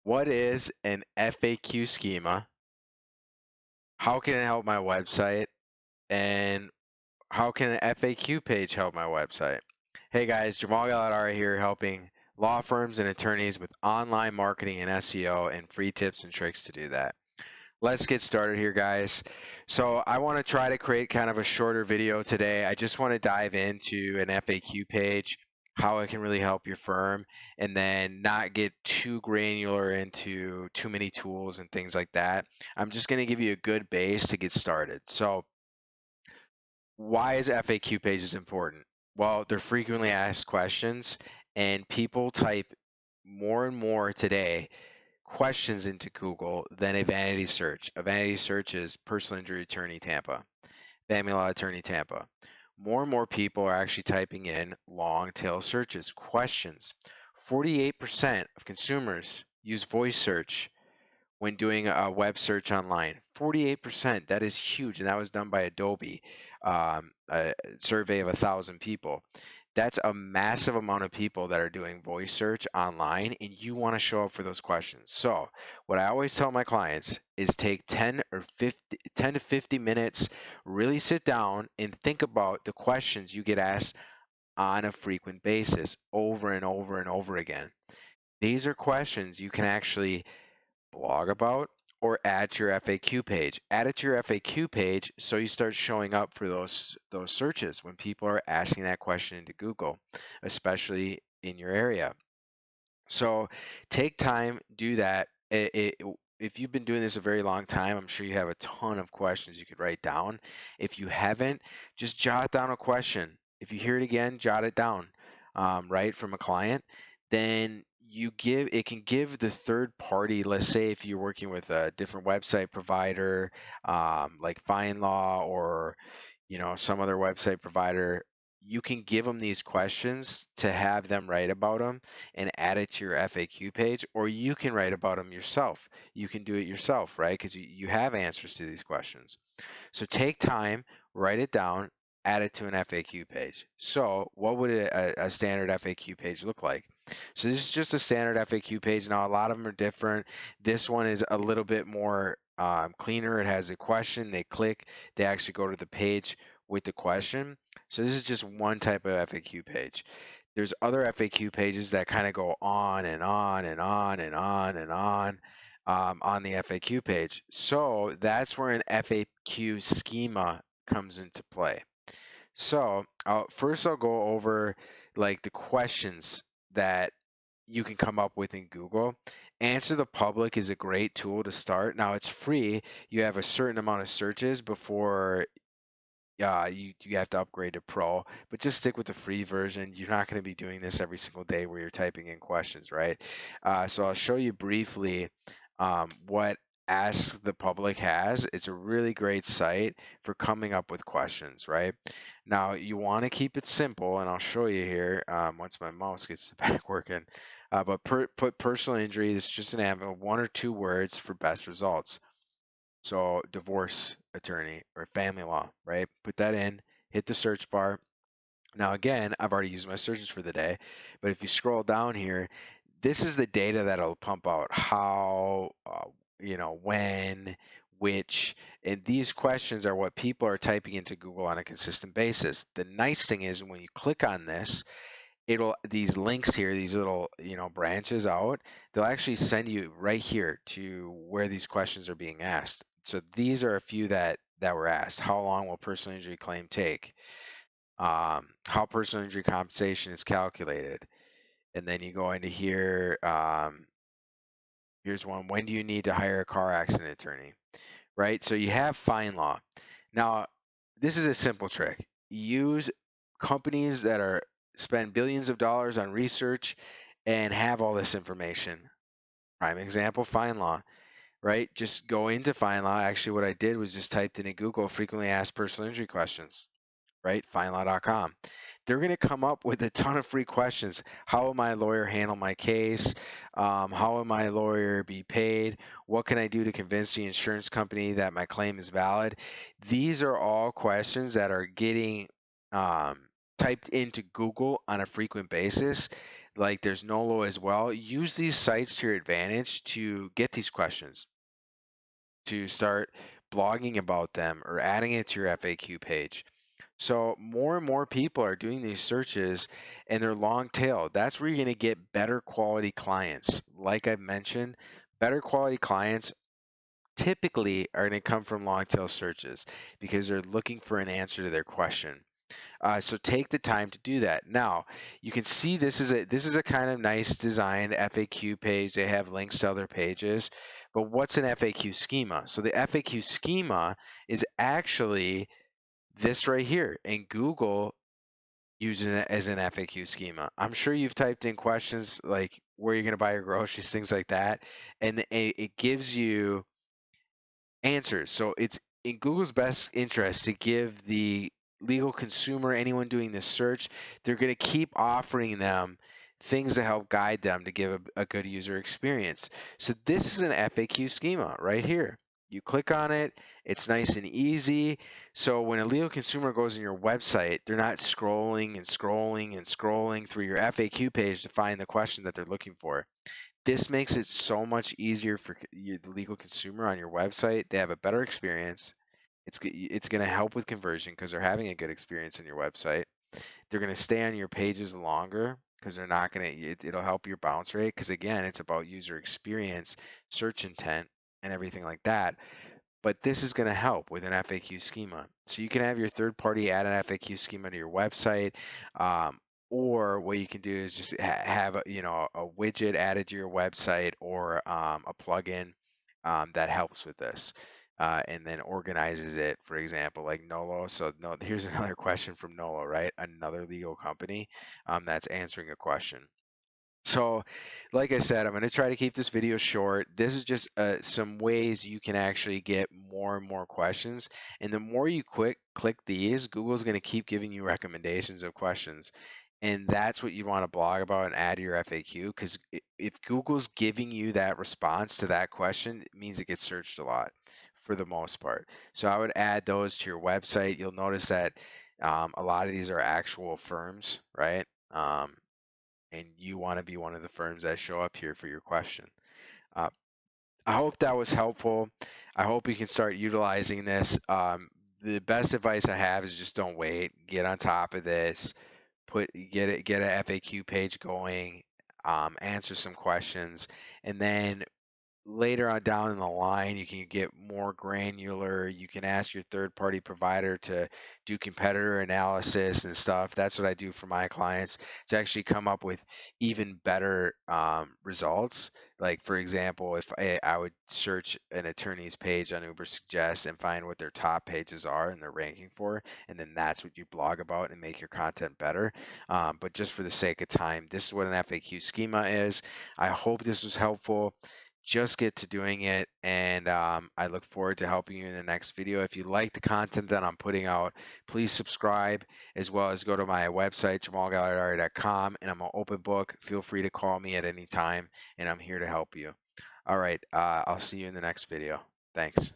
What is an FAQ schema? How can it help my website? And how can an FAQ page help my website? Hey guys, Jamal Galadari here helping law firms and attorneys with online marketing and SEO and free tips and tricks to do that. Let's get started here, guys. So I want to try to create kind of a shorter video today. I just want to dive into an FAQ page, how it can really help your firm, and then not get too granular into too many tools and things like that. I'm just going to give you a good base to get started. So why is FAQ pages important? Well, they're frequently asked questions, and people type more and more today questions into Google than a vanity search. A vanity search is personal injury attorney Tampa, family law attorney Tampa. More and more people are actually typing in long tail searches, questions. 48% of consumers use voice search when doing a web search online. 48%, that is huge. And that was done by Adobe, a survey of 1,000 people. That's a massive amount of people that are doing voice search online, and you want to show up for those questions. So what I always tell my clients is take 10 to 50 minutes, really sit down and think about the questions you get asked on a frequent basis over and over and over again. These are questions you can actually blog about or add to your FAQ page. Add it to your FAQ page so you start showing up for those searches when people are asking that question into Google, especially in your area. So take time, do that. If you've been doing this a very long time, I'm sure you have a ton of questions you could write down. If you haven't, just jot down a question. If you hear it again, jot it down, right, from a client. Then it can give the third party, let's say if you're working with a different website provider, like FindLaw or some other website provider, you can give them these questions to have them write about them and add it to your FAQ page, or you can write about them yourself. You can do it yourself, right? Because you have answers to these questions. So take time, write it down, add it to an FAQ page. So what would a standard FAQ page look like? So this is just a standard FAQ page. Now a lot of them are different. This one is a little bit more cleaner. It has a question. They click. They actually go to the page with the question. So this is just one type of FAQ page. There's other FAQ pages that kind of go on and on and on and on and on the FAQ page. So that's where an FAQ schema comes into play. So first I'll go over like the questions that you can come up with in Google. Answer the Public is a great tool to start. Now it's free. You have a certain amount of searches before you have to upgrade to Pro, but just stick with the free version. You're not going to be doing this every single day where you're typing in questions, right? So I'll show you briefly what Ask the Public has. It's a really great site for coming up with questions, right? Now you want to keep it simple, and I'll show you here once my mouse gets back working. But put personal injury. This is just an add one or two words for best results. So divorce attorney or family law, right? Put that in, hit the search bar. Now again, I've already used my searches for the day, but if you scroll down here, this is the data that'll pump out how, when, which, and these questions are what people are typing into Google on a consistent basis. The nice thing is when you click on this, these links here, these little branches out, they'll actually send you right here to where these questions are being asked. So these are a few that were asked. How long will personal injury claim take? How personal injury compensation is calculated? And then you go into here. Here's one. When do you need to hire a car accident attorney? Right. So you have FindLaw. Now, this is a simple trick. Use companies that are spend billions of dollars on research and have all this information. Prime example, FindLaw, right? Just go into FindLaw. Actually, what I did was just typed in Google frequently asked personal injury questions, right? FindLaw.com. They're going to come up with a ton of free questions. How will my lawyer handle my case? How will my lawyer be paid? What can I do to convince the insurance company that my claim is valid? These are all questions that are getting um, typed into Google on a frequent basis. like there's Nolo as well. Use these sites to your advantage to get these questions, to start blogging about them or adding it to your FAQ page. So more and more people are doing these searches and they're long tail. That's where you're going to get better quality clients. Like I've mentioned, better quality clients typically are going to come from long tail searches because they're looking for an answer to their question. So take the time to do that. Now you can see this is a kind of nice designed FAQ page. They have links to other pages, but what's an FAQ schema? So the FAQ schema is actually this right here, and Google uses it as an FAQ schema. I'm sure you've typed in questions like where you're going to buy your groceries, things like that, and it gives you answers. So it's in Google's best interest to give the legal consumer, anyone doing this search, they're going to keep offering them things to help guide them to give a good user experience. So this is an FAQ schema right here. You click on it, it's nice and easy. So when a legal consumer goes on your website, they're not scrolling and scrolling and scrolling through your FAQ page to find the question that they're looking for. This makes it so much easier for you, the legal consumer on your website. They have a better experience. It's going to help with conversion because they're having a good experience on your website. They're going to stay on your pages longer because they're not going to. It'll help your bounce rate because again, it's about user experience, search intent, and everything like that. But this is going to help with an FAQ schema. So you can have your third party add an FAQ schema to your website, um, or what you can do is just have a widget added to your website or a plugin that helps with this. And then organizes it, for example, like Nolo. So no, here's another question from Nolo, right? Another legal company that's answering a question. So, like I said, I'm going to try to keep this video short. This is just some ways you can actually get more and more questions. And the more you click these, Google's going to keep giving you recommendations of questions. And that's what you want to blog about and add to your FAQ because if Google's giving you that response to that question, it means it gets searched a lot for the most part. So I would add those to your website. You'll notice that a lot of these are actual firms, right? And you want to be one of the firms that show up here for your question. Uh, I hope that was helpful. I hope you can start utilizing this. The best advice I have is just don't wait. Get on top of this. Get a FAQ page going. Answer some questions, and then later on down in the line, you can get more granular. You can ask your third-party provider to do competitor analysis and stuff. That's what I do for my clients to actually come up with even better results. Like for example, if I would search an attorney's page on Uber Suggest and find what their top pages are and they're ranking for, and then that's what you blog about and make your content better. But just for the sake of time, this is what an FAQ schema is. I hope this was helpful. Just get to doing it, and I look forward to helping you in the next video. If you like the content that I'm putting out, please subscribe, as well as go to my website, jamalgalliardari.com, and I'm an open book. Feel free to call me at any time, and I'm here to help you. All right, I'll see you in the next video. Thanks.